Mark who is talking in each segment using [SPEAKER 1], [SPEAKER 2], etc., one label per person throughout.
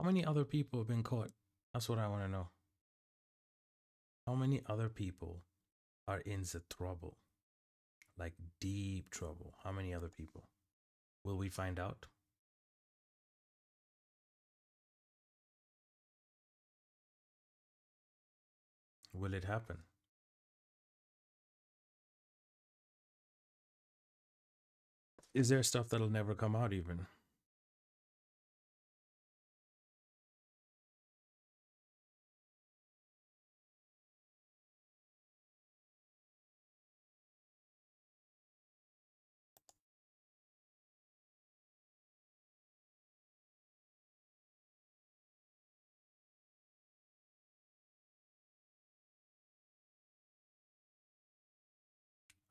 [SPEAKER 1] How many other people have been caught? That's what I want to know. How many other people are in the trouble? Like deep trouble. How many other people? Will we find out? Will it happen? Is there stuff that'll never come out even?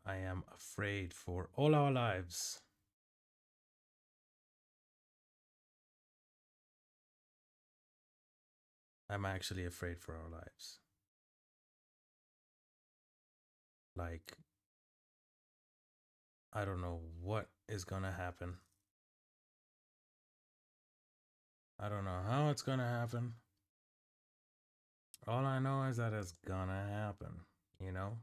[SPEAKER 1] I am afraid for all our lives. I'm actually afraid for our lives. Like, I don't know what is gonna happen. I don't know how it's gonna happen. All I know is that it's gonna happen, you know?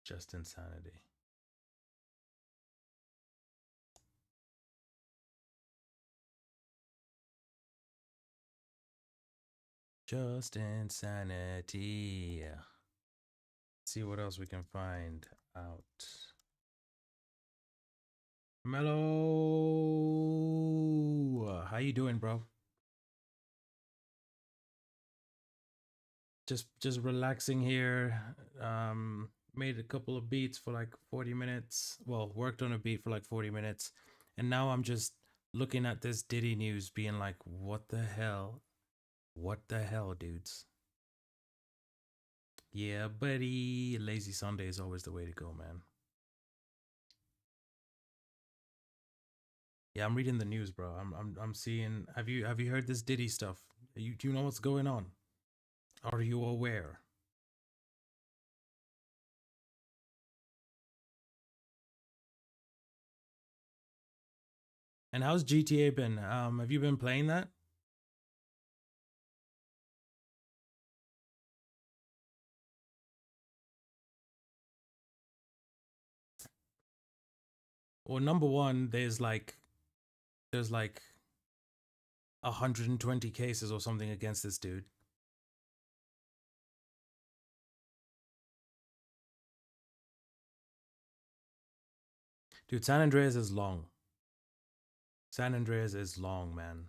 [SPEAKER 1] Just insanity. Just insanity. See what else we can find out. Mellow, how you doing, bro? Just relaxing here. Made a couple of beats for like 40 minutes. Well, worked on a beat for like 40 minutes. And now I'm just looking at this Diddy news being like, what the hell? What the hell, dudes? Yeah, buddy. Lazy Sunday is always the way to go, man. Yeah, I'm reading the news, bro. I'm seeing. Have you heard this Diddy stuff? Do you know what's going on? Are you aware? And how's GTA been? Have you been playing that? Well, number one, there's like 120 cases or something against this dude. Dude, San Andreas is long. San Andreas is long, man.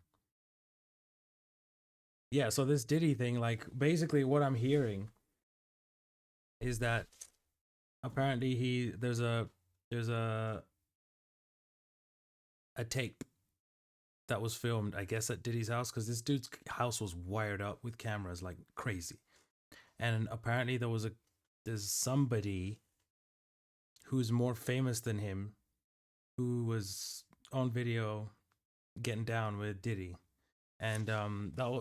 [SPEAKER 1] Yeah, so this Diddy thing, like basically what I'm hearing is that apparently there's a tape that was filmed, I guess, at Diddy's house because this dude's house was wired up with cameras like crazy. And apparently there's somebody who's more famous than him who was on video getting down with Diddy. And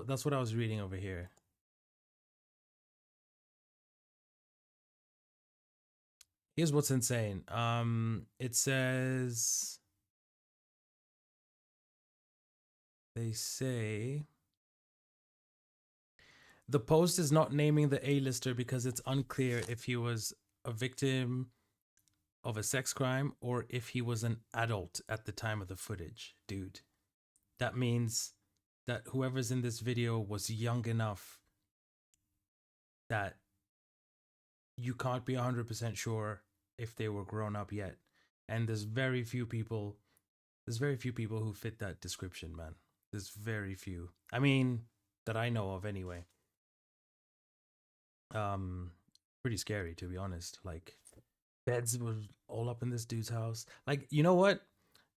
[SPEAKER 1] that's what I was reading over here. Here's what's insane. It says they say the post is not naming the A-lister because it's unclear if he was a victim of a sex crime or if he was an adult at the time of the footage, dude. That means that whoever's in this video was young enough that you can't be 100% sure if they were grown up yet. And there's very few people who fit that description, man. There's very few. I mean, that I know of anyway. Um Pretty scary to be honest. Like beds were all up in this dude's house. Like, you know what?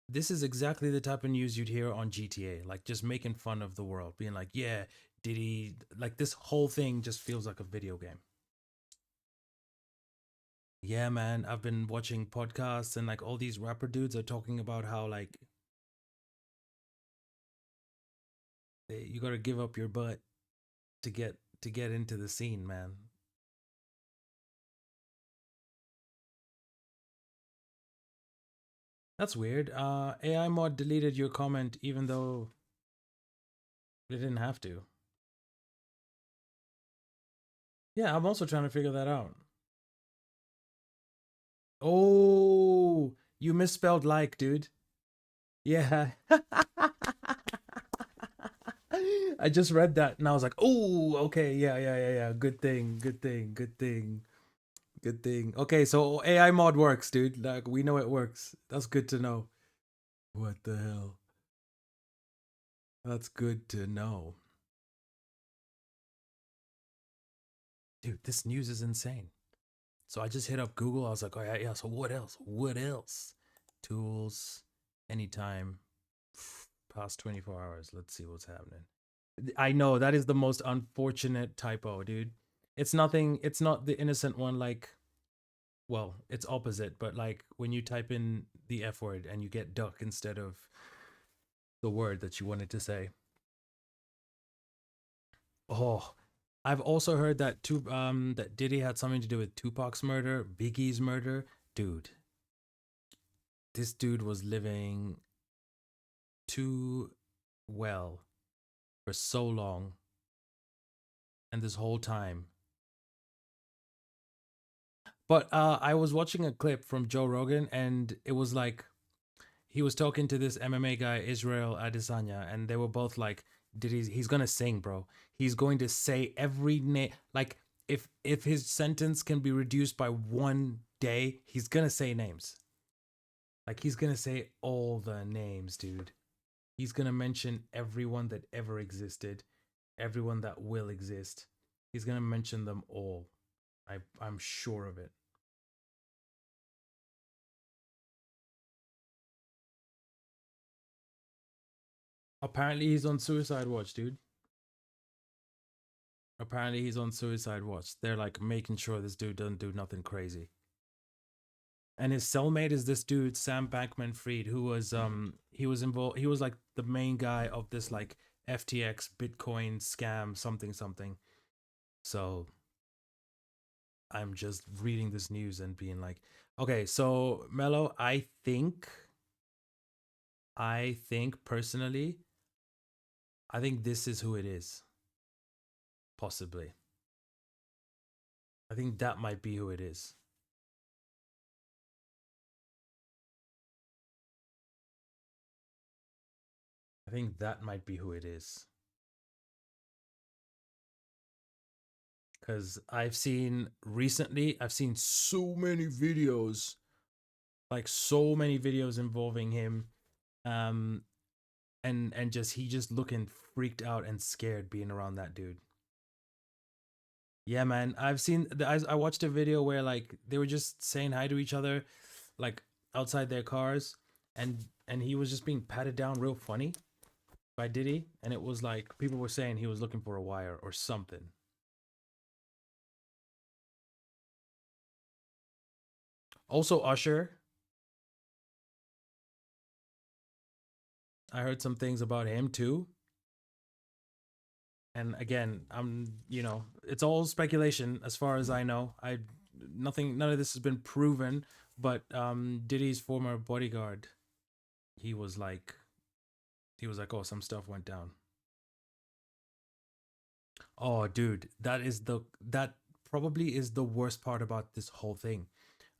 [SPEAKER 1] This is exactly the type of news you'd hear on GTA, like just making fun of the world, being like, yeah, did he, like this whole thing just feels like a video game. Yeah, man, I've been watching podcasts and like all these rapper dudes are talking about how like you got to give up your butt to get into the scene, man. That's weird. AI mod deleted your comment even though they didn't have to. Yeah, I'm also trying to figure that out. Oh, you misspelled like, dude. Yeah. I just read that and I was like, oh, okay, yeah. Good thing, good thing, good thing, good thing. Okay, so AI mod works, dude. Like, we know it works. That's good to know. What the hell? That's good to know. Dude, this news is insane. So I just hit up Google. I was like, oh yeah. So what else? What else? Tools, anytime, past 24 hours. Let's see what's happening. I know that is the most unfortunate typo, dude. It's nothing. It's not the innocent one. Like, well, it's opposite. But like when you type in the F word and you get duck instead of the word that you wanted to say. Oh, I've also heard that that Diddy had something to do with Tupac's murder, Biggie's murder. Dude, this dude was living too well for so long, and this whole time. But I was watching a clip from Joe Rogan, and it was like he was talking to this MMA guy, Israel Adesanya, and they were both like, "Did he's gonna sing, bro? He's going to say every name. Like, if his sentence can be reduced by 1 day, he's gonna say names. Like, he's gonna say all the names, dude. He's gonna mention everyone that ever existed, everyone that will exist. He's gonna mention them all. I'm sure of it. Apparently, he's on suicide watch, dude. Apparently, he's on suicide watch. They're like making sure this dude doesn't do nothing crazy. And his cellmate is this dude, Sam Bankman Fried, who was he was involved. He was like the main guy of this like FTX Bitcoin scam, something something. So I'm just reading this news and being like, okay, so Mello, I think personally, I think this is who it is. Possibly. I think that might be who it is. I think that might be who it is. Because I've seen so many videos, like so many videos involving him. Um, and just he just looking freaked out and scared being around that dude. Yeah, man. I watched a video where like they were just saying hi to each other, like outside their cars, and he was just being patted down real funny by Diddy, and it was like people were saying he was looking for a wire or something. Also, Usher, I heard some things about him too. And again, it's all speculation as far as I know. None of this has been proven, but Diddy's former bodyguard, he was like oh, some stuff went down. Oh, dude, that probably is the worst part about this whole thing.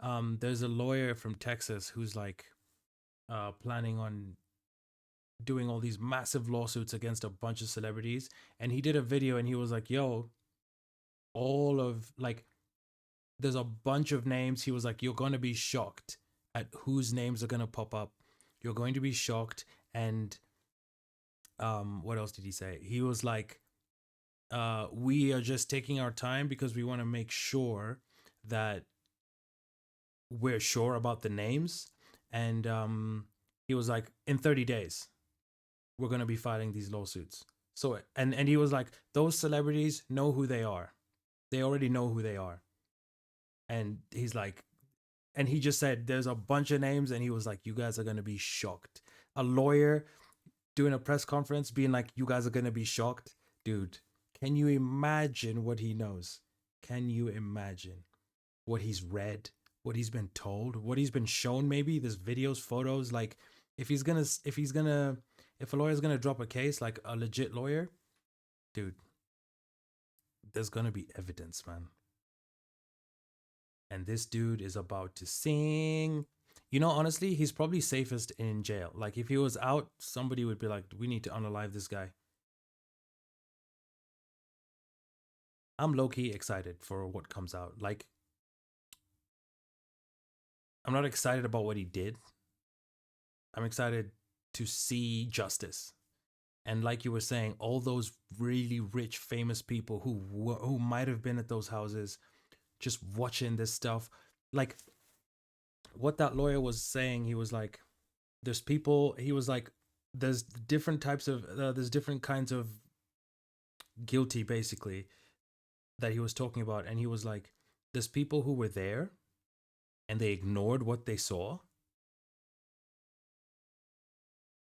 [SPEAKER 1] There's a lawyer from Texas who's like planning on doing all these massive lawsuits against a bunch of celebrities, and he did a video and he was like, "Yo, all of like there's a bunch of names." He was like, "You're going to be shocked at whose names are going to pop up. You're going to be shocked." And what else did he say? He was like, we are just taking our time because we want to make sure that we're sure about the names. And he was like, in 30 days we're going to be filing these lawsuits. So and he was like, those celebrities know who they are. They already know who they are. And he's like, and he just said there's a bunch of names, and he was like, you guys are going to be shocked. A lawyer doing a press conference being like, you guys are going to be shocked. Dude, Can you imagine what he knows? Can you imagine what he's read, what he's been told, what he's been shown? Maybe there's videos, photos. Like if a lawyer's gonna drop a case, like a legit lawyer, dude, there's gonna be evidence, man. And this dude is about to sing. You know, honestly, he's probably safest in jail. Like if he was out, somebody would be like, "We need to unalive this guy." I'm low key excited for what comes out. Like, I'm not excited about what he did. I'm excited to see justice. And like you were saying, all those really rich, famous people who might have been at those houses, just watching this stuff. Like what that lawyer was saying, he was like, "There's people." He was like, "There's different types of, there's different kinds of guilty, basically, that he was talking about." And he was like, "There's people who were there, and they ignored what they saw.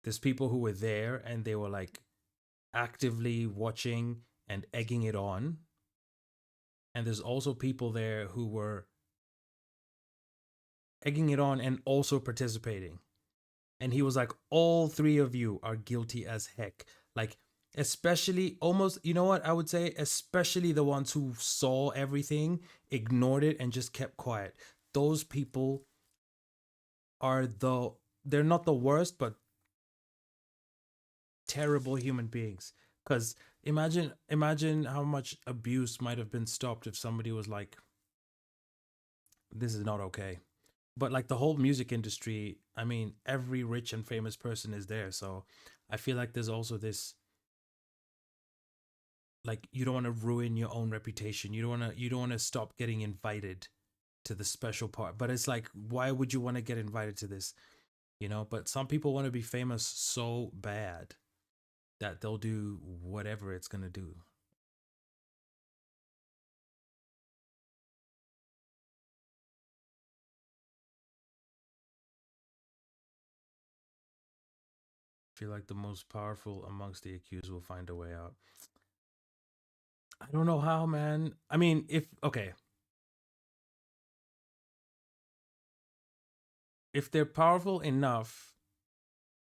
[SPEAKER 1] There's people who were there, and they were like actively watching and egging it on. And there's also people there who were egging it on and also participating." And he was like, "All three of you are guilty as heck. Like, especially almost, you know what I would say? Especially the ones who saw everything, ignored it, and just kept quiet. Those people are they're not the worst, but terrible human beings." Because imagine how much abuse might have been stopped if somebody was like, "This is not okay." But like the whole music industry, I mean, every rich and famous person is there. So I feel like there's also this, like, you don't want to ruin your own reputation. You don't want to stop getting invited to the special part. But it's like, why would you want to get invited to this? But some people want to be famous so bad that they'll do whatever it's going to do. I feel like the most powerful amongst the accused will find a way out. I don't know how, man. I mean, if they're powerful enough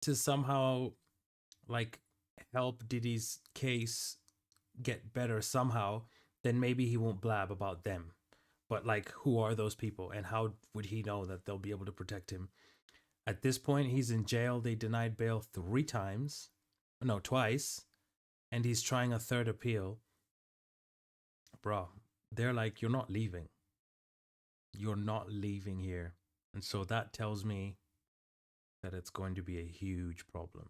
[SPEAKER 1] to somehow like help Diddy's case get better somehow, then maybe he won't blab about them. But like, who are those people, and how would he know that they'll be able to protect him? At this point, he's in jail. They denied bail 3 times, no, twice, and he's trying a third appeal. Bro, they're like, "You're not leaving. You're not leaving here." And so that tells me that it's going to be a huge problem.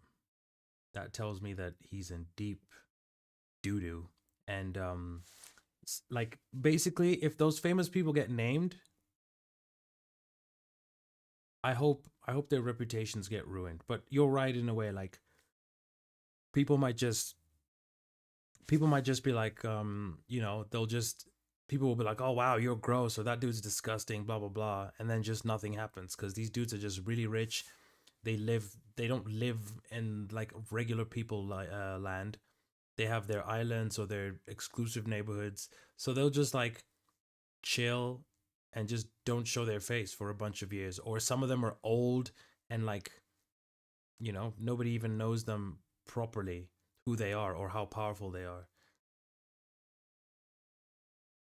[SPEAKER 1] That tells me that he's in deep doo doo. And like basically, if those famous people get named, I hope their reputations get ruined. But you're right in a way. Like people might just people might just be like, they'll just people will be like, "Oh wow, you're gross," or "That dude's disgusting," blah blah blah, and then just nothing happens because these dudes are just really rich. They don't live in like regular people land. They have their islands or their exclusive neighborhoods, so they'll just like chill and just don't show their face for a bunch of years. Or some of them are old and like, nobody even knows them properly, who they are or how powerful they are.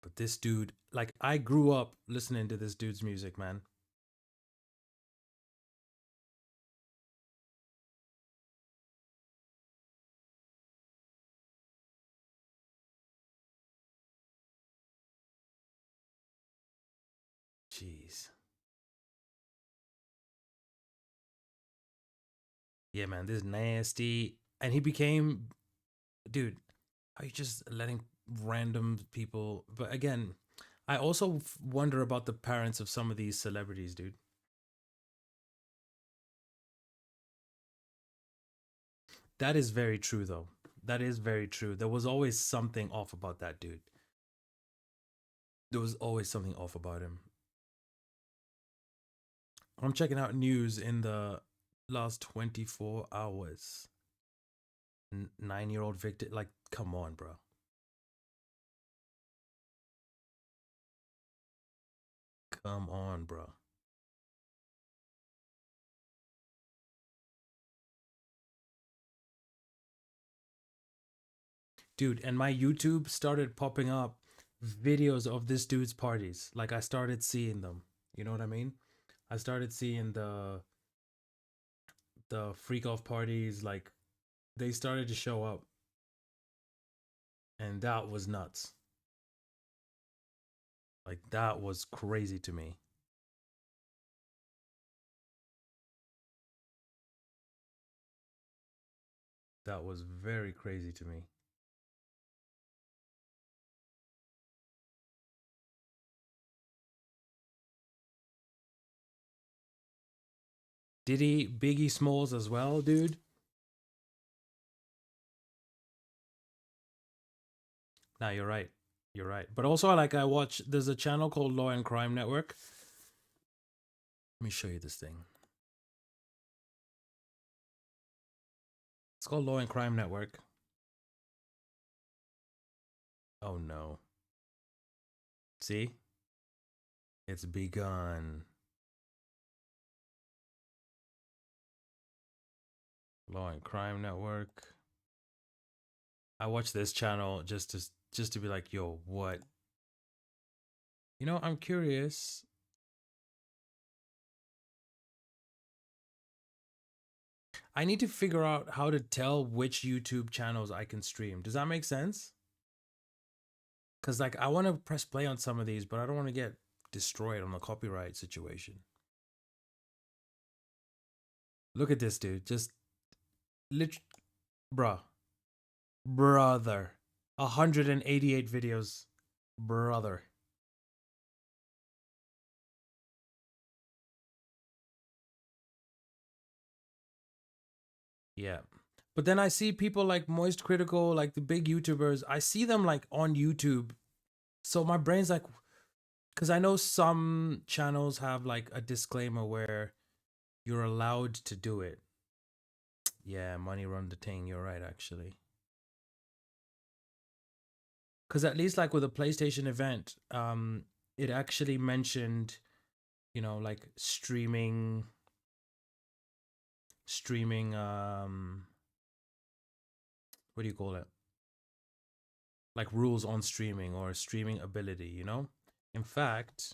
[SPEAKER 1] But this dude, like, I grew up listening to this dude's music, man. Jeez. Yeah, man, this is nasty. And he became, dude, are you just letting random people? But again, I also wonder about the parents of some of these celebrities, dude. That is very true, though. That is very true. There was always something off about that dude. There was always something off about him. I'm checking out news in the last 24 hours. 9-year-old victim. Like, come on, bro. Come on, bro. Dude, and my YouTube started popping up videos of this dude's parties. Like I started seeing them. You know what I mean? I started seeing the freak off parties, like they started to show up, and that was nuts. Like that was crazy to me. That was very crazy to me. Diddy, Biggie Smalls as well, dude. Nah, you're right. You're right. But also, I watch. There's a channel called Law and Crime Network. Let me show you this thing. It's called Law and Crime Network. Oh no. See? It's begun. Law and Crime Network. I watch this channel just to be like, yo, what? You know, I'm curious. I need to figure out how to tell which YouTube channels I can stream. Does that make sense? Because, like, I want to press play on some of these, but I don't want to get destroyed on the copyright situation. Look at this, dude. Just, bruh. Brother. 188 videos. Brother. Yeah. But then I see people like Moist Critical, like the big YouTubers. I see them like on YouTube. So my brain's like, because I know some channels have like a disclaimer where you're allowed to do it. Yeah, money run the thing. You're right, actually. Because at least like with a PlayStation event, it actually mentioned, you know, like streaming, what do you call it? Like rules on streaming or streaming ability, you know? In fact,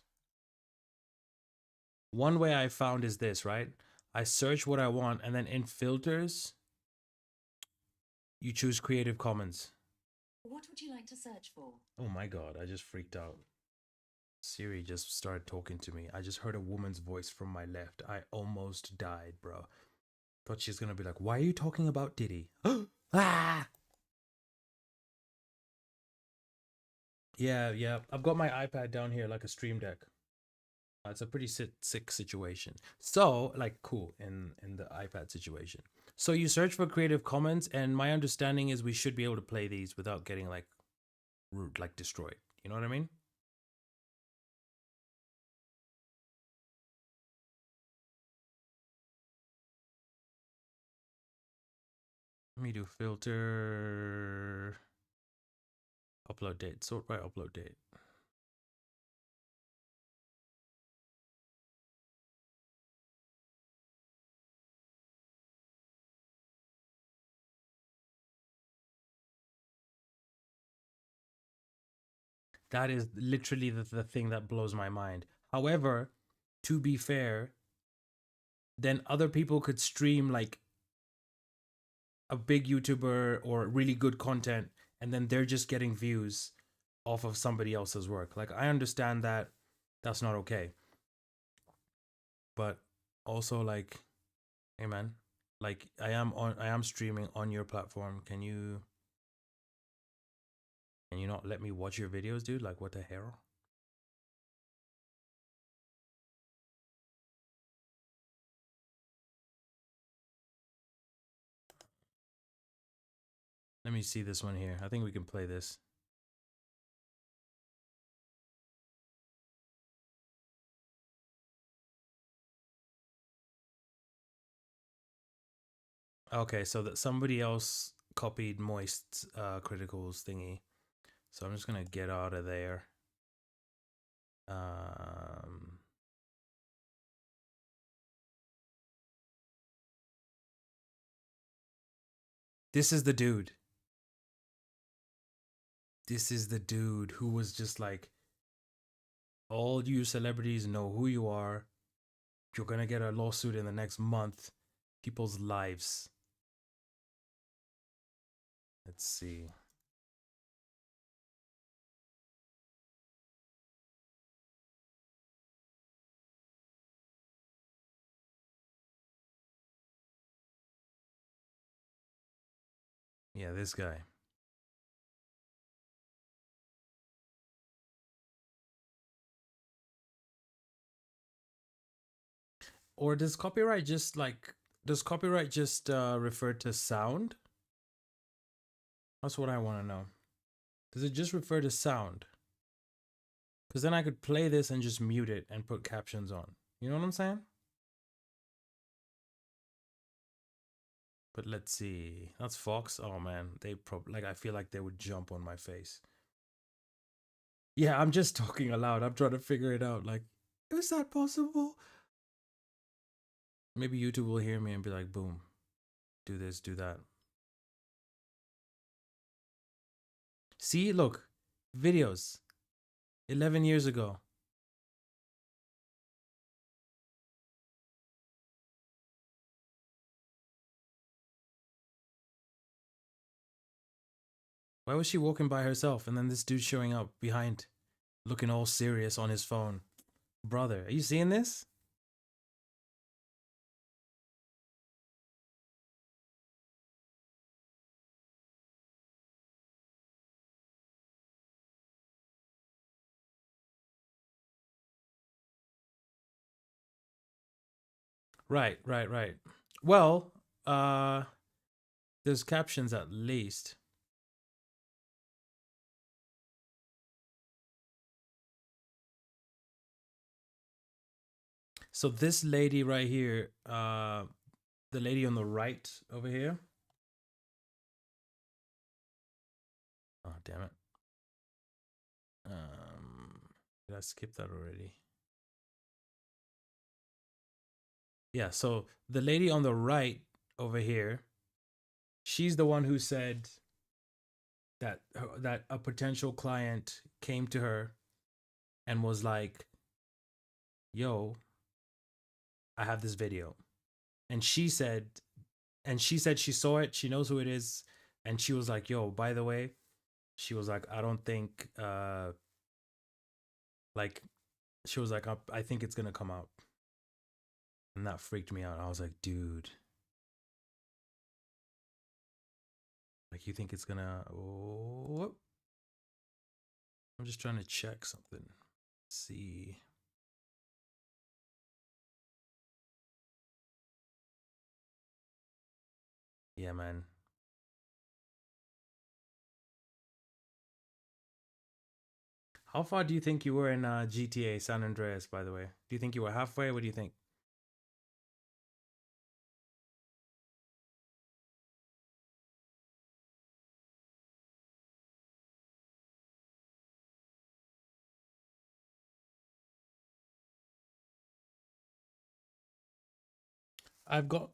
[SPEAKER 1] one way I found is this, right? I search what I want and then in filters, you choose Creative Commons. What would you like to search for? Oh my God, I just freaked out. Siri just started talking to me. I just heard a woman's voice from my left. I almost died, bro. Thought she's gonna be like, why are you talking about Diddy? Ah! Yeah. I've got my iPad down here like a stream deck. It's a pretty sick situation. So, like, cool in the iPad situation. So you search for Creative Commons, and my understanding is we should be able to play these without getting like destroyed. You know what I mean? Let me do filter, upload date, sort by upload date. That is literally the thing that blows my mind. However, to be fair, then other people could stream like a big YouTuber or really good content, and then they're just getting views off of somebody else's work. Like, I understand that that's not okay. But also, like, hey man, like I am streaming on your platform. Can you not let me watch your videos, dude? Like, what the hell? Let me see this one here. I think we can play this. Okay, so that somebody else copied Moist Critical's thingy. So I'm just gonna get out of there. This is the dude. This is the dude who was just like, all you celebrities know who you are. You're gonna get a lawsuit in the next month. People's lives. Let's see. Yeah, this guy. Or does copyright just refer to sound? That's what I want to know. Does it just refer to sound? Because then I could play this and just mute it and put captions on. You know what I'm saying? But let's see. That's Fox. Oh man, they probably like. I feel like they would jump on my face. Yeah, I'm just talking aloud. I'm trying to figure it out. Like, is that possible? Maybe YouTube will hear me and be like, boom, do this, do that. See, look, videos 11 years ago. Why was she walking by herself and then this dude showing up behind, looking all serious on his phone? Brother, are you seeing this? Right, right, right. Well, there's captions at least. So this lady right here, the lady on the right over here. Oh, damn it. Did I skip that already? Yeah, so the lady on the right over here, she's the one who said that a potential client came to her and was like, "Yo, I have this video." And she said she saw it, she knows who it is, and she was like, "Yo, by the way," she was like, "I don't think like she was like, I think it's going to come out." And that freaked me out. I was like, "Dude, like you think it's going to oh, I'm just trying to check something. See. Yeah, man. How far do you think you were in GTA San Andreas, by the way? Do you think you were halfway? What do you think?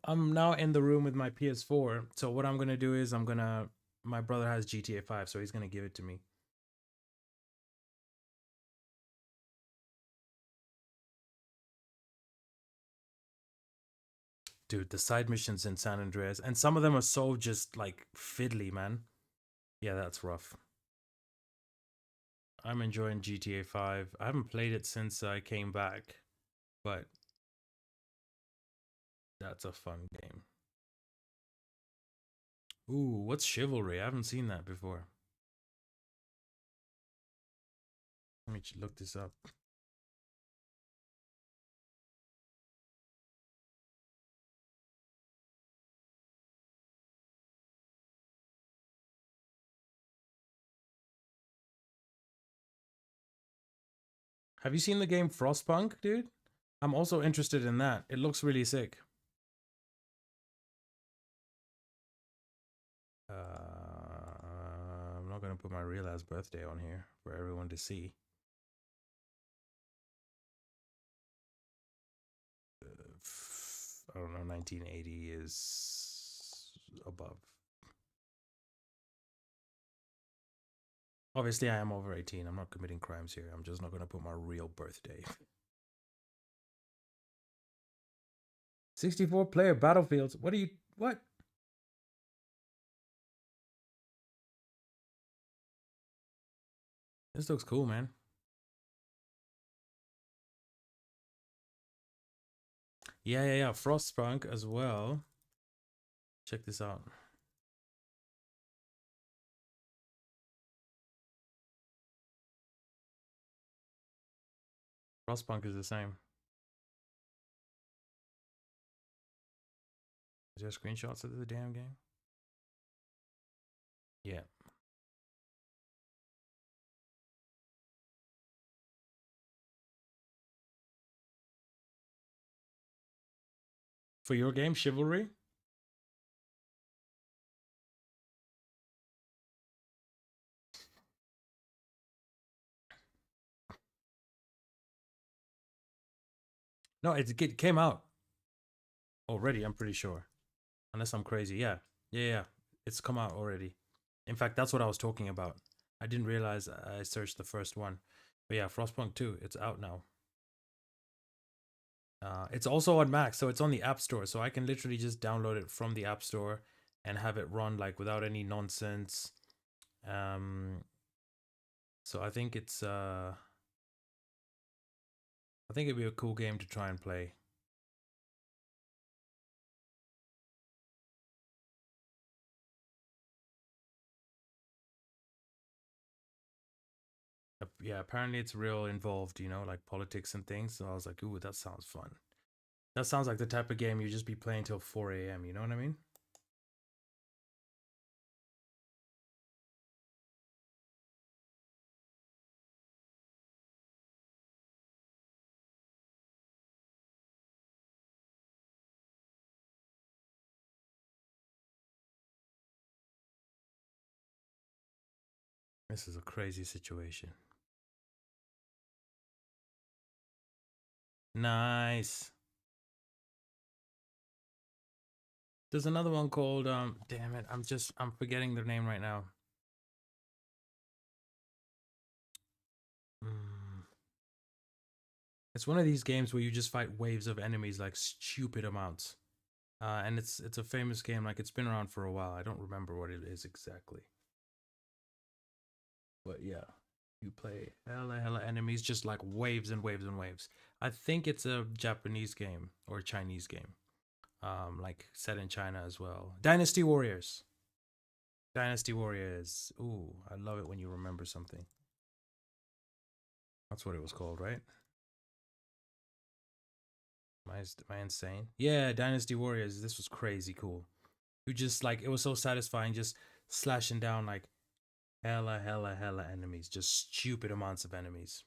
[SPEAKER 1] I'm now in the room with my PS4. So what I'm gonna do is my brother has GTA 5, so he's gonna give it to me. Dude, the side missions in San Andreas, and some of them are so just like fiddly, man. Yeah, that's rough. I'm enjoying GTA 5. I haven't played it since I came back, but that's a fun game. Ooh, what's Chivalry? I haven't seen that before. Let me look this up. Have you seen the game Frostpunk, dude? I'm also interested in that. It looks really sick. I'm not gonna put my real ass birthday on here for everyone to see. I don't know. 1980 is above. Obviously, I am over 18. I'm not committing crimes here. I'm just not going to put my real birthday. 64 player battlefields. What are you. What? This looks cool, man. Yeah. Frostpunk as well. Check this out. Frostpunk is the same. Is there screenshots of the damn game? Yeah. For your game, Chivalry? No, it came out already, I'm pretty sure. Unless I'm crazy. Yeah. It's come out already. In fact, that's what I was talking about. I didn't realize I searched the first one. But yeah, Frostpunk 2, it's out now. It's also on Mac, so it's on the App Store. So I can literally just download it from the App Store and have it run like without any nonsense. So I think I think it'd be a cool game to try and play. Yeah, apparently it's real involved, you know, like politics and things. So I was like, ooh, that sounds fun. That sounds like the type of game you just be playing till 4 a.m. You know what I mean? This is a crazy situation. Nice. There's another one called damn it, I'm forgetting their name right now. Mm. It's one of these games where you just fight waves of enemies like stupid amounts. And it's a famous game, like it's been around for a while. I don't remember what it is exactly. But yeah, you play hella enemies, just like waves and waves and waves. I think it's a Japanese game or a Chinese game. Like set in China as well. Dynasty Warriors. Dynasty Warriors. Ooh, I love it when you remember something. That's what it was called, right? Am I insane? Yeah, Dynasty Warriors. This was crazy cool. You just like it was so satisfying, just slashing down like hella enemies, just stupid amounts of enemies.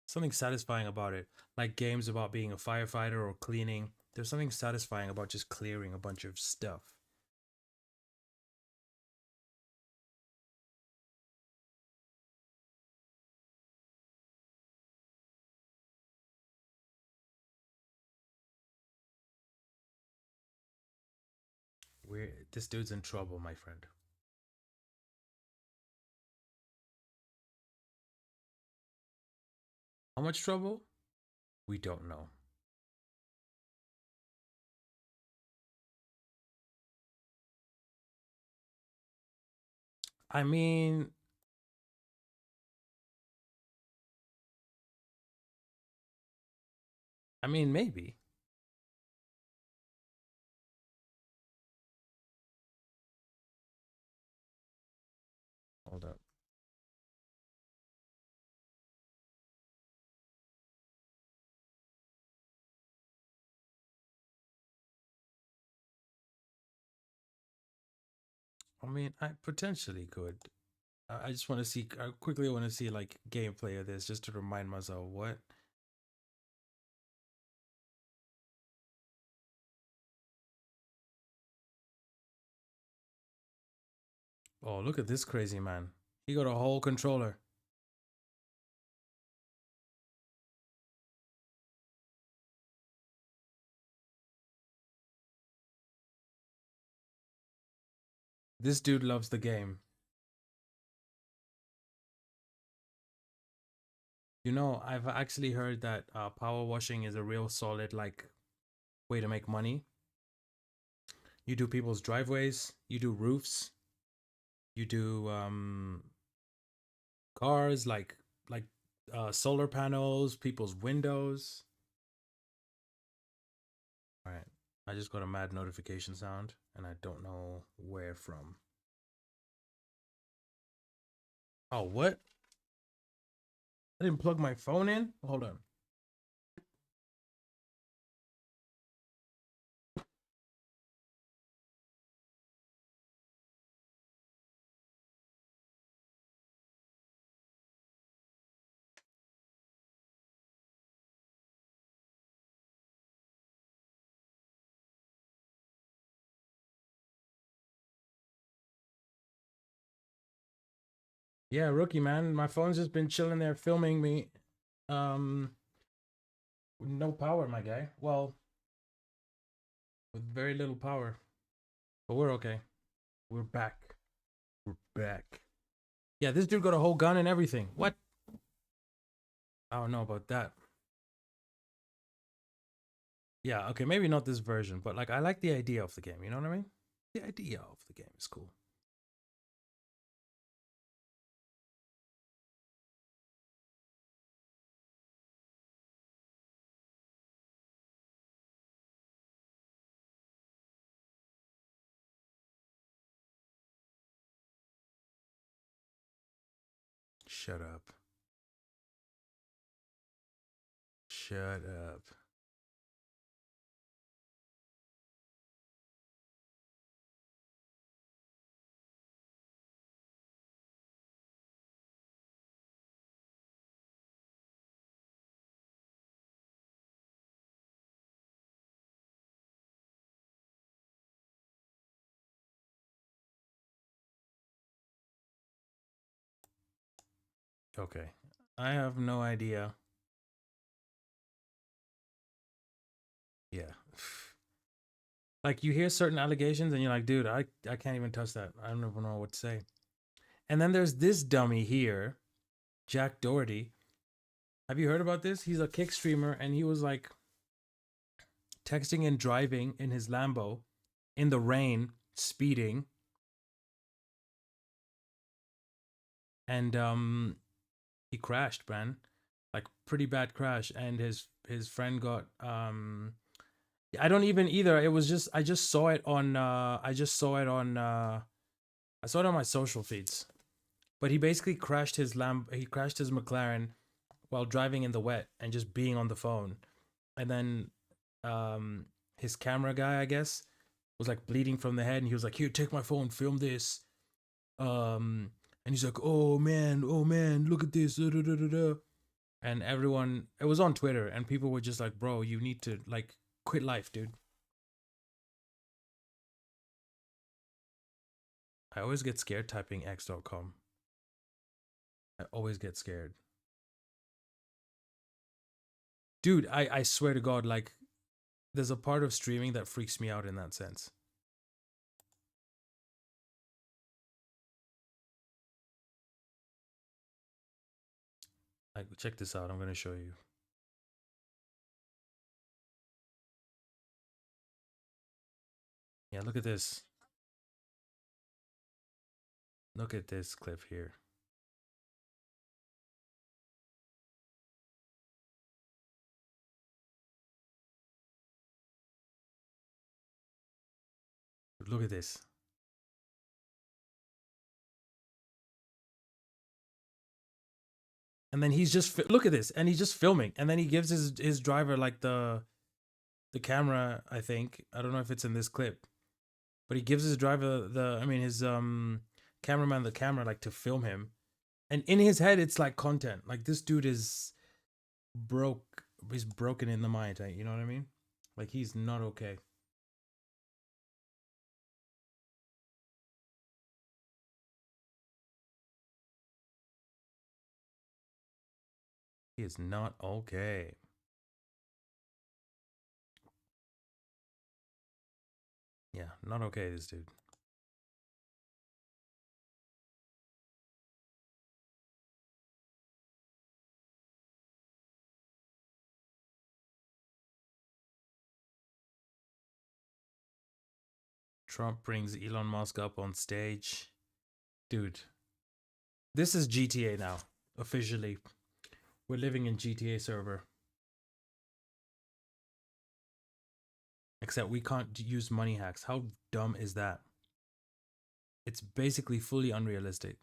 [SPEAKER 1] Something satisfying about it, like games about being a firefighter or cleaning. There's something satisfying about just clearing a bunch of stuff. This dude's in trouble, my friend. How much trouble? We don't know. I mean, maybe. Hold up. I mean, I potentially could. I just want to see. I quickly want to see like gameplay of this just to remind myself what. Oh, look at this crazy man. He got a whole controller. This dude loves the game. You know, I've actually heard that power washing is a real solid like way to make money. You do people's driveways, you do roofs, you do cars like solar panels, people's windows. All right. I just got a mad notification sound and I don't know where from. Oh, what? I didn't plug my phone in? Hold on. Yeah, rookie man. My phone's just been chilling there filming me. Um with no power, my guy. Well, with very little power. But we're okay. We're back. We're back. Yeah, this dude got a whole gun and everything. What? I don't know about that. Yeah, okay, maybe not this version, but like I like the idea of the game, you know what I mean? The idea of the game is cool. Shut up. Shut up. Okay. I have no idea. Yeah. Like you hear certain allegations and you're like, dude, I can't even touch that. I don't even know what to say. And then there's this dummy here, Jack Doherty. Have you heard about this? He's a kick streamer and he was like texting and driving in his Lambo in the rain, speeding. And he crashed, man. Like pretty bad crash and his friend got I don't even either. It was just I just saw it on I saw it on my social feeds. But he basically crashed his McLaren while driving in the wet and just being on the phone. And then his camera guy, I guess, was like bleeding from the head and he was like, "Here, take my phone, film this." And he's like, oh man, look at this." And everyone, it was on Twitter and people were just like, "Bro, you need to like quit life, dude." I always get scared typing x.com. I always get scared. Dude, I swear to God, like, there's a part of streaming that freaks me out in that sense. Like, check this out. I'm going to show you. Yeah, look at this. Look at this clip here. Look at this. And then he's just look at this, and he's just filming, and then he gives his driver like the camera. I think I don't know if it's in this clip, but he gives his driver his cameraman the camera like to film him, and in his head it's like content. Like this dude is broke. He's broken in the mind. You know what I mean? Like he's not okay. He is not okay. Yeah, not okay. This dude. Trump brings Elon Musk up on stage. Dude, this is GTA now, officially. We're living in GTA server. Except we can't use money hacks. How dumb is that? It's basically fully unrealistic.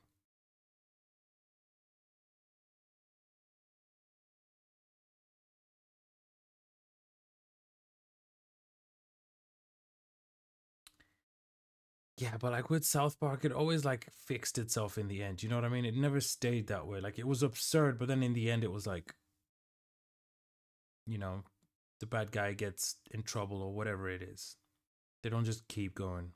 [SPEAKER 1] Yeah, but like with South Park, it always like fixed itself in the end. You know what I mean? It never stayed that way. Like it was absurd, but then in the end, it was like, you know, the bad guy gets in trouble or whatever it is. They don't just keep going.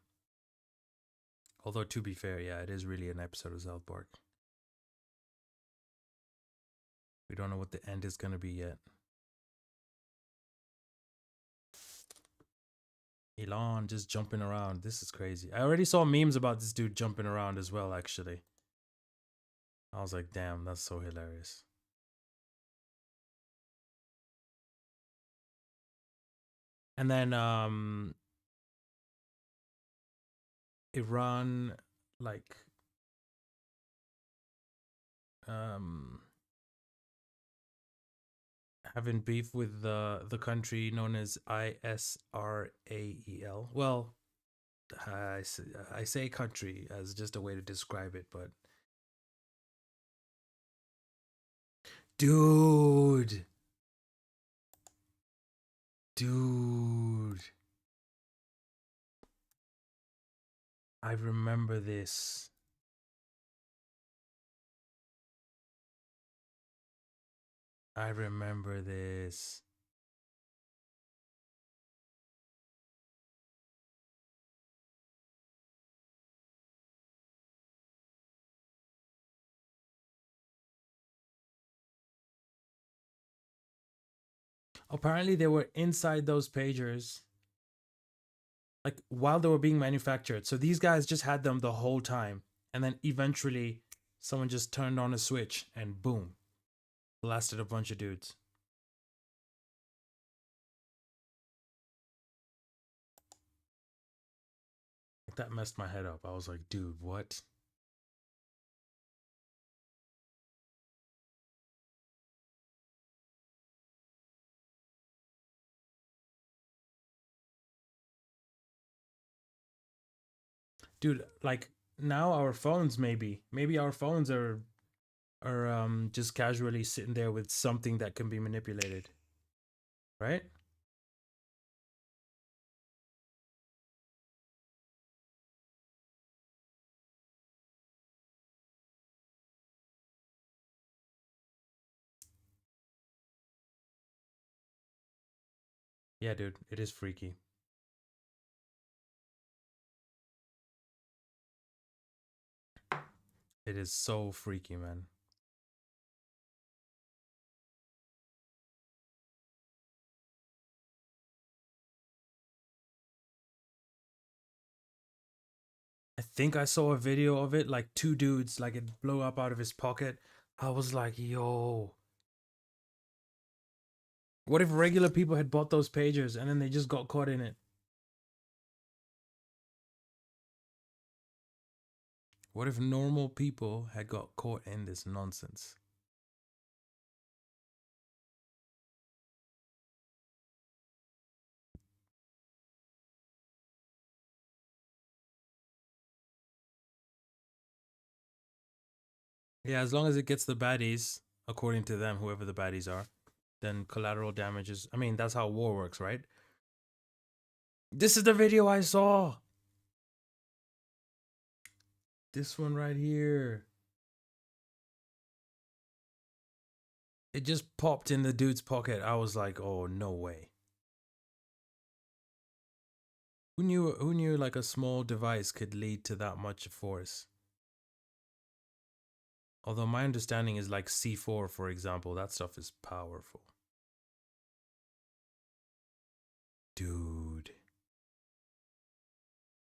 [SPEAKER 1] Although to be fair, yeah, it is really an episode of South Park. We don't know what the end is gonna be yet. Elon just jumping around. This is crazy. I already saw memes about this dude jumping around as well, actually. I was like, damn, that's so hilarious. And then Iran, like having beef with the country known as Israel. Well, I say country as just a way to describe it, but dude, dude, I remember this. I remember this. Apparently, they were inside those pagers, like while they were being manufactured. So these guys just had them the whole time, and then eventually, someone just turned on a switch, and boom, blasted a bunch of dudes. That messed my head up. I was like, dude, what? Dude, like now our phones maybe our phones are just casually sitting there with something that can be manipulated. Right? Yeah, dude, it is freaky. It is so freaky, man. I think I saw a video of it, like two dudes, like it blew up out of his pocket. I was like, yo, what if regular people had bought those pagers and then they just got caught in it? What if normal people had got caught in this nonsense? Yeah, as long as it gets the baddies, according to them, whoever the baddies are, then collateral damages. I mean, that's how war works, right? This is the video I saw. This one right here. It just popped in the dude's pocket. I was like, oh, no way. Who knew like a small device could lead to that much force? Although my understanding is like C4, for example, that stuff is powerful. Dude.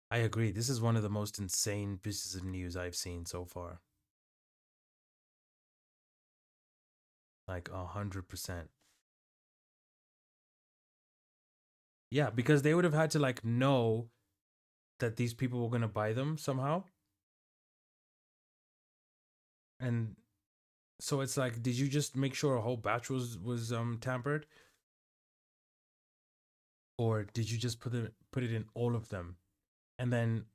[SPEAKER 1] I agree. This is one of the most insane pieces of news I've seen so far. Like 100%. Yeah, because they would have had to like know that these people were gonna buy them somehow, and so it's like, did you just make sure a whole batch was tampered, or did you just put it in all of them, and then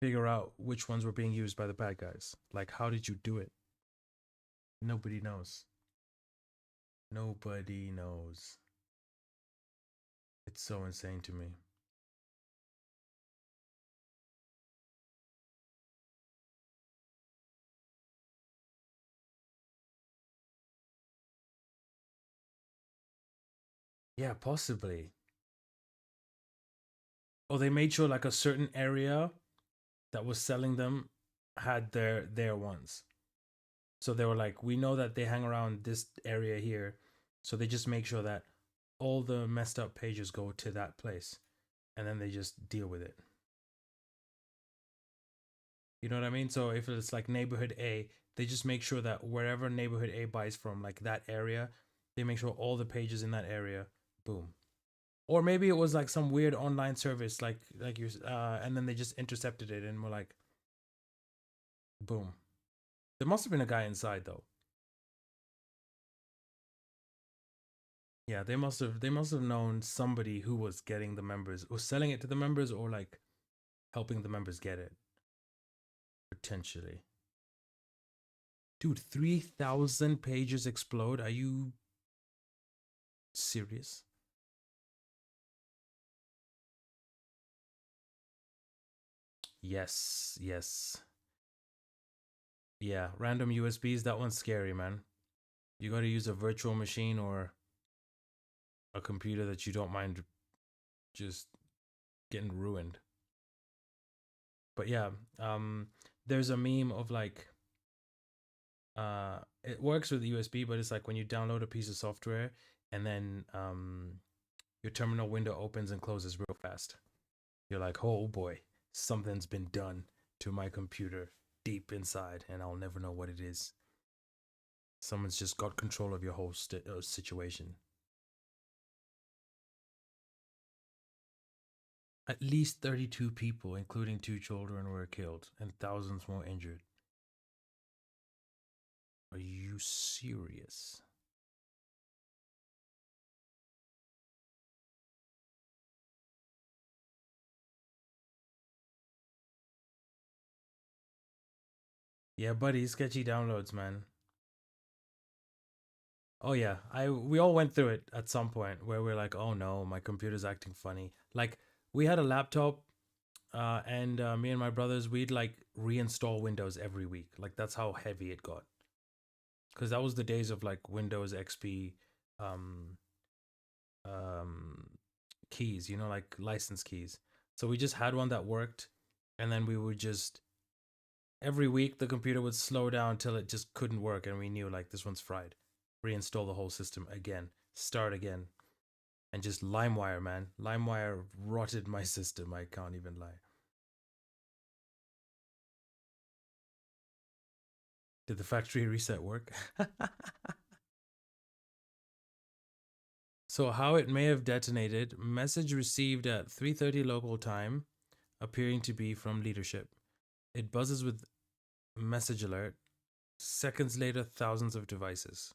[SPEAKER 1] figure out which ones were being used by the bad guys? Like, how did you do it? Nobody knows. Nobody knows. It's so insane to me. Yeah, possibly. Or they made sure like a certain area that was selling them had their ones. So they were like, we know that they hang around this area here, so they just make sure that all the messed up pages go to that place, and then they just deal with it. You know what I mean? So if it's like neighborhood A, they just make sure that wherever neighborhood A buys from, like that area, they make sure all the pages in that area, boom. Or maybe it was like some weird online service, like you, and then they just intercepted it and were like, boom. There must have been a guy inside though. Yeah, they must have known somebody who was getting the members, or selling it to the members, or like helping the members get it potentially. Dude, 3,000 pages explode. Are you serious? Yes, yes. Yeah, random USBs, that one's scary, man. You got to use a virtual machine or a computer that you don't mind just getting ruined. But yeah, there's a meme of like it works with USB, but it's like when you download a piece of software and then your terminal window opens and closes real fast. You're like, oh boy, something's been done to my computer deep inside, and I'll never know what it is. Someone's just got control of your whole situation. At least 32 people, including 2 children, were killed and thousands more injured. Are you serious? Yeah, buddy, sketchy downloads, man. Oh yeah, we all went through it at some point where we're like, oh no, my computer's acting funny. Like we had a laptop, and me and my brothers, we'd like reinstall Windows every week. Like that's how heavy it got. Because that was the days of like Windows XP, um, um, keys, like license keys. So we just had one that worked, and then we would just every week the computer would slow down till it just couldn't work, and we knew like this one's fried. Reinstall the whole system again, start again, and just LimeWire, man. LimeWire rotted my system. I can't even lie. Did the factory reset work? So how it may have detonated, message received at 3:30 local time, appearing to be from leadership. It buzzes with message alert. Seconds later, thousands of devices.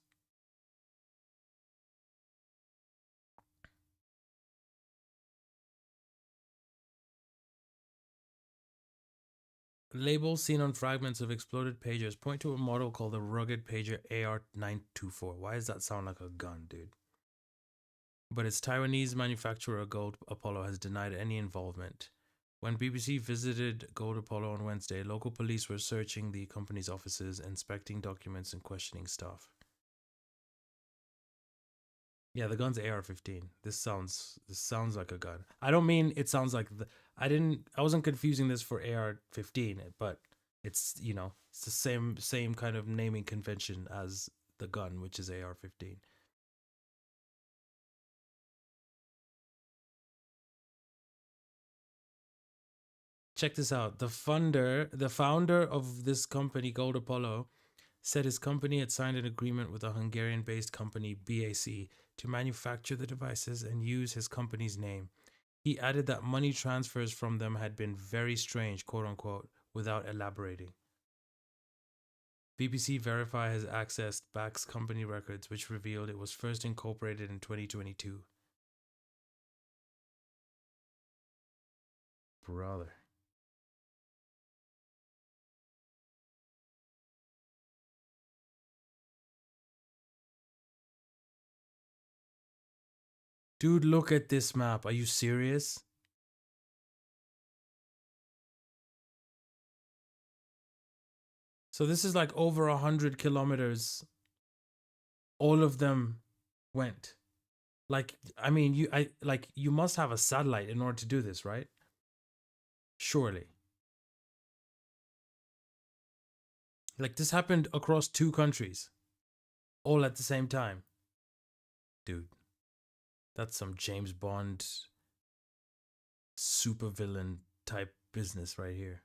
[SPEAKER 1] Labels seen on fragments of exploded pages point to a model called the Rugged Pager AR924. Why does that sound like a gun, dude? But its Taiwanese manufacturer Gold Apollo has denied any involvement. When BBC visited Gold Apollo on Wednesday, local police were searching the company's offices, inspecting documents, and questioning staff. Yeah, the gun's AR-15. This sounds like a gun. I don't mean it sounds like I wasn't confusing this for AR-15, but it's the same kind of naming convention as the gun, which is AR-15. Check this out. The founder of this company, Gold Apollo, said his company had signed an agreement with a Hungarian-based company, BAC, to manufacture the devices and use his company's name. He added that money transfers from them had been very strange, quote unquote, without elaborating. BBC Verify has accessed Back's company records, which revealed it was first incorporated in 2022. Brother. Dude, look at this map. Are you serious? So this is like over 100 kilometers. All of them went. Like, I mean, you must have a satellite in order to do this, right? Surely. Like this happened across 2 countries, all at the same time. Dude, that's some James Bond supervillain type business right here.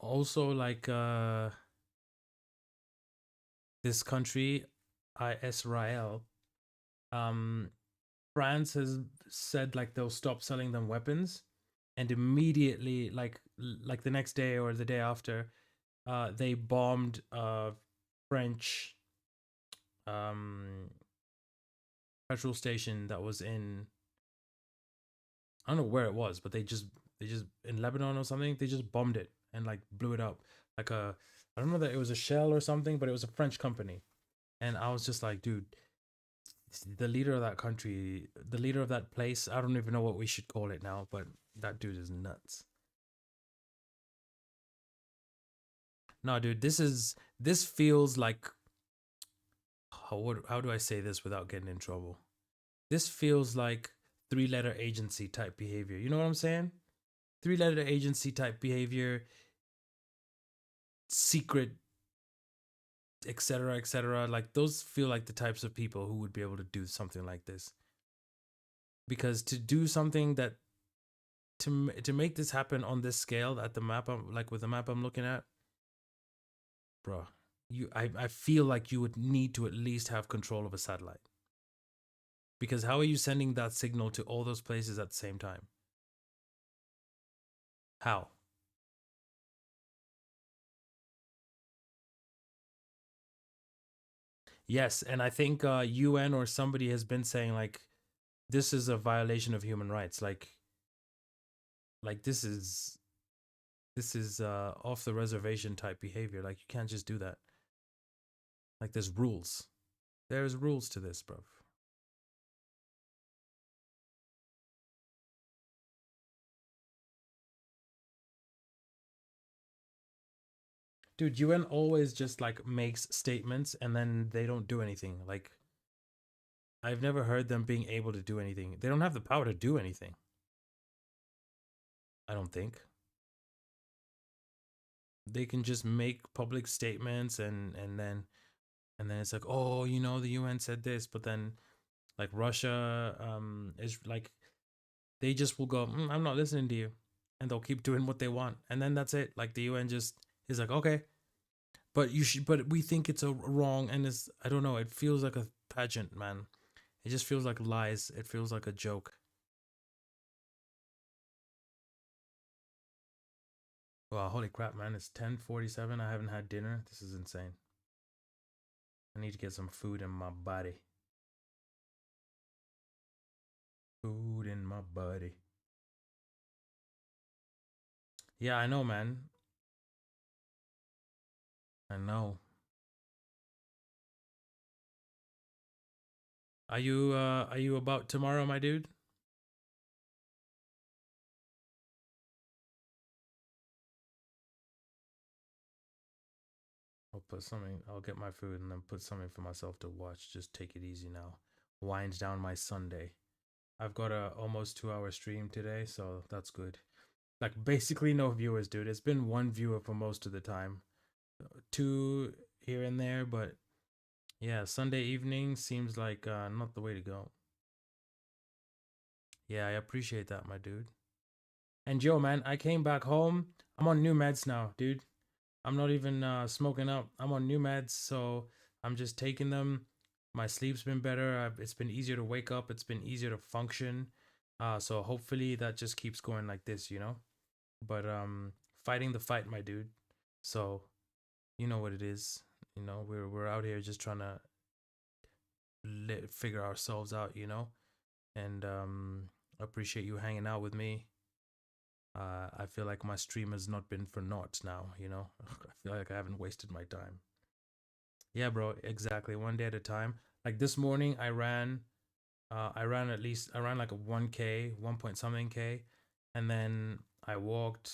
[SPEAKER 1] Also, like this country, Israel, um, France has said like they'll stop selling them weapons, and immediately, like the next day or the day after, they bombed a French um petrol station that was in, I don't know where it was, but they just in Lebanon or something. They just bombed it and like blew it up. Like a, I don't know that it was a Shell or something, but it was a French company. And I was just like, dude, the leader of that country, the leader of that place, I don't even know what we should call it now, but that dude is nuts. No, dude, this feels like, how do I say this without getting in trouble? This feels like three-letter agency type behavior. You know what I'm saying? Three-letter agency type behavior, secret, etc., etc. Like those feel like the types of people who would be able to do something like this. Because to do something that, to make this happen on this scale at the map, I'm like with the map I'm looking at, bro, I feel like you would need to at least have control of a satellite. Because how are you sending that signal to all those places at the same time? How? Yes, and I think UN or somebody has been saying like this is a violation of human rights. Like this is off the reservation type behavior. Like you can't just do that. Like there's rules. There's rules to this, bro. Dude, UN always just like makes statements and then they don't do anything. Like I've never heard them being able to do anything. They don't have the power to do anything. I don't think. They can just make public statements and then it's like, "Oh, the UN said this," but then like Russia is like they just will go, "I'm not listening to you." And they'll keep doing what they want. And then that's it. Like the UN just is like, "Okay, but we think it's a wrong," and it's, I don't know, it feels like a pageant, man. It just feels like lies. It feels like a joke. Wow, holy crap, man. It's 10:47. I haven't had dinner. This is insane. I need to get some food in my body. Food in my body. Yeah, I know, man. I know. Are you about tomorrow, my dude? I'll get my food and then put something for myself to watch. Just take it easy now. Wind down my Sunday. I've got a almost 2 hour stream today, so that's good. Like basically no viewers, dude. It's been one viewer for most of the time. Two here and there, but Yeah, Sunday evening seems like not the way to go. Yeah, I appreciate that, my dude. And yo, man, I came back home. I'm on new meds now, dude. I'm not even smoking up. I'm on new meds, so I'm just taking them. My sleep's been better. It's been easier to wake up. It's been easier to function. So hopefully that just keeps going like this, you know. But fighting the fight, my dude. So you know what it is. You know, we're out here just trying to figure ourselves out, you know. And appreciate you hanging out with me. I feel like my stream has not been for naught now, you know. I feel like I haven't wasted my time. Yeah, bro, exactly. One day at a time. Like this morning, I ran like a 1K, 1 point something K, and then I walked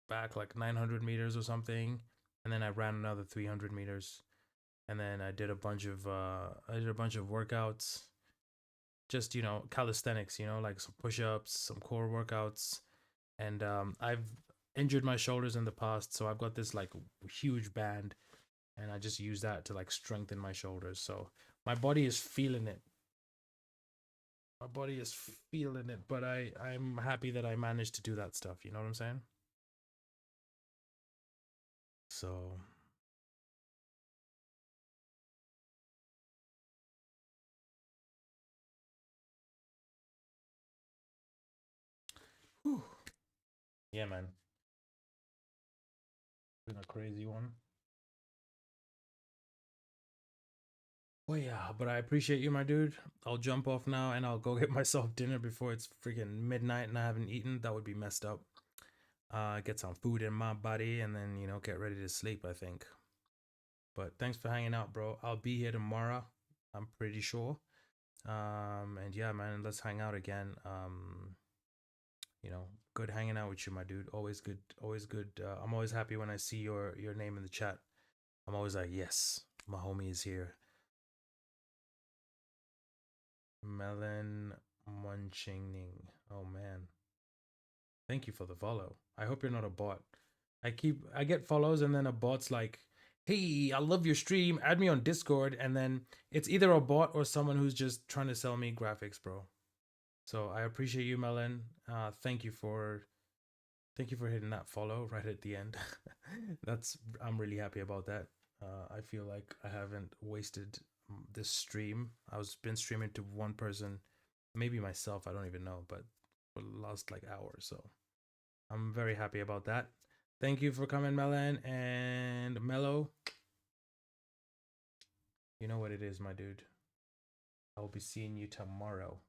[SPEAKER 1] back like 900 meters or something, and then I ran another 300 meters, and then I did a bunch of workouts, just calisthenics, like some push-ups, some core workouts, and I've injured my shoulders in the past, so I've got this like huge band, and I just use that to like strengthen my shoulders. So my body is feeling it. My body is feeling it, but I'm happy that I managed to do that stuff. You know what I'm saying? So whew. Yeah, man, been a crazy one. Well, yeah, but I appreciate you, my dude. I'll jump off now and I'll go get myself dinner before it's freaking midnight and I haven't eaten. That would be messed up. Get some food in my body and then, get ready to sleep, I think. But thanks for hanging out, bro. I'll be here tomorrow. I'm pretty sure. And yeah, man, let's hang out again. Good hanging out with you, my dude. Always good. Always good. I'm always happy when I see your name in the chat. I'm always like, yes, my homie is here. Melon Munching. Oh man. Thank you for the follow. I hope you're not a bot. I get follows and then a bot's like, "Hey, I love your stream. Add me on Discord." And then it's either a bot or someone who's just trying to sell me graphics, bro. So I appreciate you, Melon. Thank you for hitting that follow right at the end. I'm really happy about that. I feel like I haven't wasted this stream. I was been streaming to one person, maybe myself. I don't even know, but for the last like hour. So I'm very happy about that. Thank you for coming, Melon and Mello. You know what it is, my dude. I will be seeing you tomorrow.